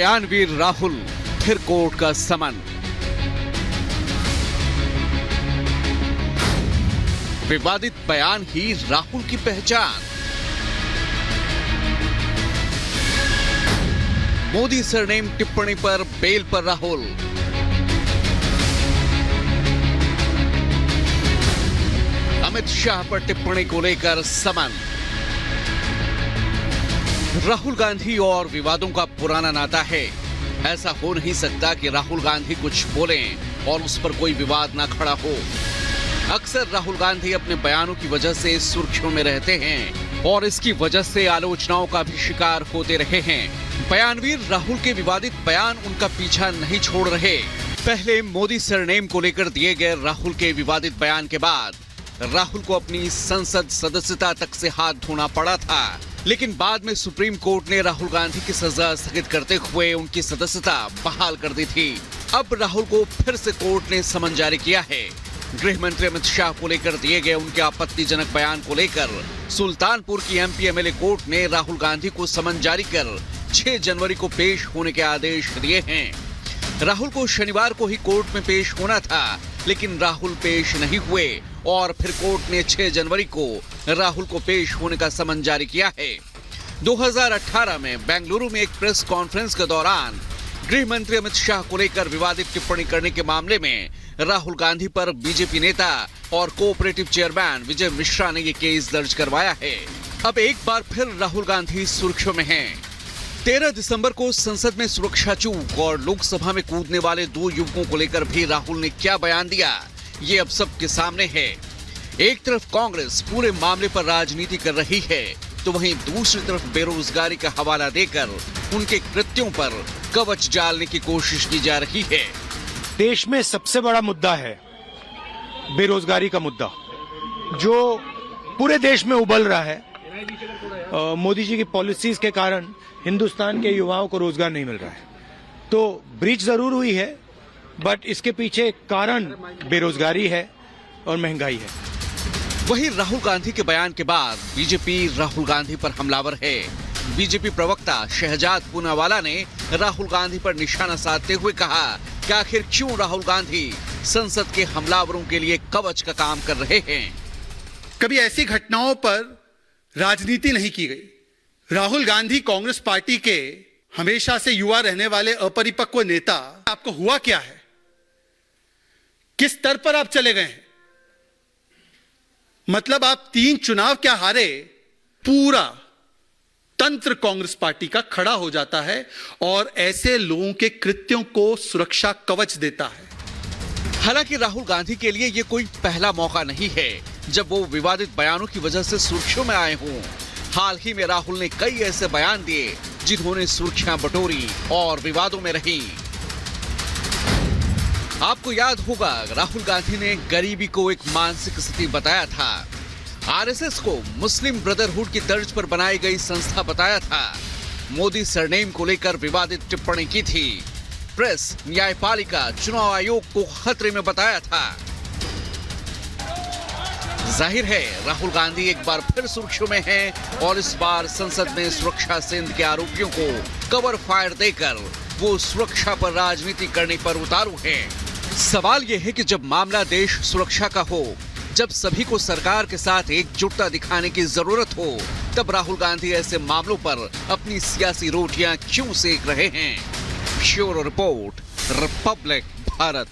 बयानवीर राहुल, फिर कोर्ट का समन। विवादित बयान ही राहुल की पहचान। मोदी सरनेम टिप्पणी पर बेल पर राहुल। अमित शाह पर टिप्पणी को लेकर समन। राहुल गांधी और विवादों का पुराना नाता है। ऐसा हो नहीं सकता कि राहुल गांधी कुछ बोलें और उस पर कोई विवाद ना खड़ा हो। अक्सर राहुल गांधी अपने बयानों की वजह से सुर्खियों में रहते हैं और इसकी वजह से आलोचनाओं का भी शिकार होते रहे हैं। बयानवीर राहुल के विवादित बयान उनका पीछा नहीं छोड़ रहे। पहले मोदी सरनेम को लेकर दिए गए राहुल के विवादित बयान के बाद राहुल को अपनी संसद सदस्यता तक से हाथ धोना पड़ा था, लेकिन बाद में सुप्रीम कोर्ट ने राहुल गांधी की सजा स्थगित करते हुए उनकी सदस्यता बहाल कर दी थी। अब राहुल को फिर से कोर्ट ने समन जारी किया है। गृह मंत्री अमित शाह को लेकर दिए गए उनके आपत्तिजनक बयान को लेकर सुल्तानपुर की एमपी एमएलए कोर्ट ने राहुल गांधी को समन जारी कर 6 जनवरी को पेश होने के आदेश दिए हैं। राहुल को शनिवार को ही कोर्ट में पेश होना था, लेकिन राहुल पेश नहीं हुए और फिर कोर्ट ने 6 जनवरी को राहुल को पेश होने का समन जारी किया है। 2018 में बेंगलुरु में एक प्रेस कॉन्फ्रेंस के दौरान गृह मंत्री अमित शाह को लेकर विवादित टिप्पणी करने के मामले में राहुल गांधी पर बीजेपी नेता और कोऑपरेटिव चेयरमैन विजय मिश्रा ने ये केस दर्ज करवाया है। अब एक बार फिर राहुल गांधी सुर्खियों में हैं। 13 दिसंबर को संसद में सुरक्षा चूक और लोकसभा में कूदने वाले 2 युवकों को लेकर भी राहुल ने क्या बयान दिया, ये अब सबके सामने है। एक तरफ कांग्रेस पूरे मामले पर राजनीति कर रही है, तो वहीं दूसरी तरफ बेरोजगारी का हवाला देकर उनके कृत्यों पर कवच डालने की कोशिश की जा रही है। देश में सबसे बड़ा मुद्दा है बेरोजगारी का मुद्दा, जो पूरे देश में उबल रहा है। मोदी जी की पॉलिसीज के कारण हिंदुस्तान के युवाओं को रोजगार नहीं मिल रहा है। तो ब्रीच जरूर हुई है, बट इसके पीछे कारण बेरोजगारी है और महंगाई है। वहीं राहुल गांधी के बयान के बाद बीजेपी राहुल गांधी पर हमलावर है। बीजेपी प्रवक्ता शहजाद पूनावाला ने राहुल गांधी पर निशाना साधते हुए कहा कि आखिर क्यों राहुल गांधी संसद के हमलावरों के लिए कवच का काम कर रहे हैं। कभी ऐसी घटनाओं पर राजनीति नहीं की गई। राहुल गांधी कांग्रेस पार्टी के हमेशा से युवा रहने वाले अपरिपक्व नेता, आपको हुआ क्या है? किस स्तर पर आप चले गए हैं? मतलब आप 3 चुनाव क्या हारे, पूरा तंत्र कांग्रेस पार्टी का खड़ा हो जाता है और ऐसे लोगों के कृत्यों को सुरक्षा कवच देता है। हालांकि राहुल गांधी के लिए ये कोई पहला मौका नहीं है जब वो विवादित बयानों की वजह से सुर्खियों में आए हों। हाल ही में राहुल ने कई ऐसे बयान दिए जिन्होंने सुर्खियां बटोरी और विवादों में रही। आपको याद होगा राहुल गांधी ने गरीबी को एक मानसिक स्थिति बताया था, आरएसएस को मुस्लिम ब्रदरहुड की तर्ज पर बनाई गई संस्था बताया था, मोदी सरनेम को लेकर विवादित टिप्पणी की थी, प्रेस, न्यायपालिका, चुनाव आयोग को खतरे में बताया था। जाहिर है राहुल गांधी एक बार फिर सुर्खियों में हैं और इस बार संसद में सुरक्षा सेंध के आरोपियों को कवर फायर देकर वो सुरक्षा पर राजनीति करने पर उतारू हैं। सवाल यह है कि जब मामला देश सुरक्षा का हो, जब सभी को सरकार के साथ एकजुटता दिखाने की जरूरत हो, तब राहुल गांधी ऐसे मामलों पर अपनी सियासी रोटियां क्यों सेक रहे हैं? Bureau report, Republic Bharat.